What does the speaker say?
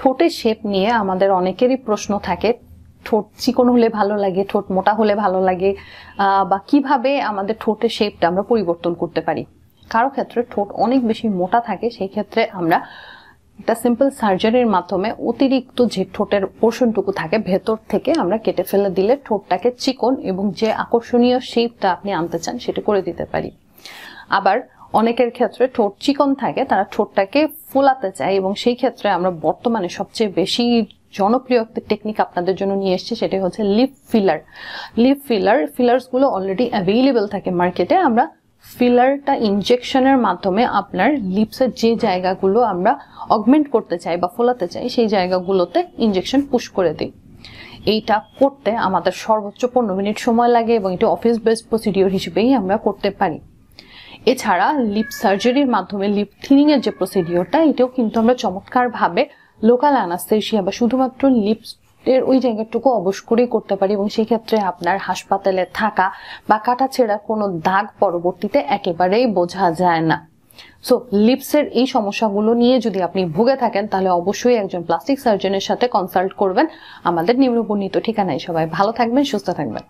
ঠোঁটের শেপ নিয়ে আমাদের অনেকেরই প্রশ্ন থাকে, ঠোঁট চিকন হলে ভালো লাগে, ঠোঁট মোটা হলে ভালো লাগে, বা কিভাবে আমাদের ঠোঁটের শেপটা আমরা পরিবর্তন করতে পারি। কারো ক্ষেত্রে ঠোঁট অনেক বেশি মোটা থাকে, সেই ক্ষেত্রে আমরা একটা সিম্পল সার্জারির মাধ্যমে অতিরিক্ত যে ঠোঁটের পোর্শনটুকু থাকে ভেতর থেকে আমরা কেটে ফেলে দিলে ঠোঁটটাকে চিকন এবং যে আকর্ষণীয় শেপটা আপনি আনতে চান সেটা করে দিতে পারি। আবার অনেকের ক্ষেত্রে ঠোঁট চিকন থাকে, তারা ঠোঁটটাকে ফোলাতে চায়, এবং সেই ক্ষেত্রে আমরা বর্তমানে সবচেয়ে বেশি জনপ্রিয় একটা টেকনিক আপনাদের জন্য নিয়ে এসেছি, সেটা হচ্ছে লিপ ফিলার। লিপ ফিলার্স গুলো অলরেডি অ্যাভেলেবল থাকে মার্কেটে। আমরা ফিলারটা ইনজেকশনের মাধ্যমে আপনার লিপসের যে জায়গাগুলো আমরা অগমেন্ট করতে চাই বা ফোলাতে চাই সেই জায়গাগুলোতে ইনজেকশন পুশ করে দিই। এইটা করতে আমাদের সর্বোচ্চ 15 মিনিট সময় লাগে এবং এটা অফিস বেসড প্রসিডিওর হিসেবেই আমরা করতে পারি। এছাড়া লিপ সার্জারির মাধ্যমে লিপ থিনিং এর যে প্রসিডিওরটা, এটাও কিন্তু আমরা চমৎকার ভাবে লোকাল অ্যানাস্থেসিয়া বা শুধুমাত্র লিপস এর ওই জায়গাটুকু অবশ করেই করতে পারি, এবং সেই ক্ষেত্রে আপনার হাসপাতালে থাকা বা কাটা ছেঁড়া কোনো দাগ পরবর্তীতে একেবারেই বোঝা যায় না। সো লিপসের এই সমস্যাগুলো নিয়ে যদি আপনি ভুগে থাকেন তাহলে অবশ্যই একজন প্লাস্টিক সার্জনের সাথে কনসাল্ট করবেন আমাদের নিম্নবর্ণিত ঠিকানায়। সবাই ভালো থাকবেন, সুস্থ থাকবেন।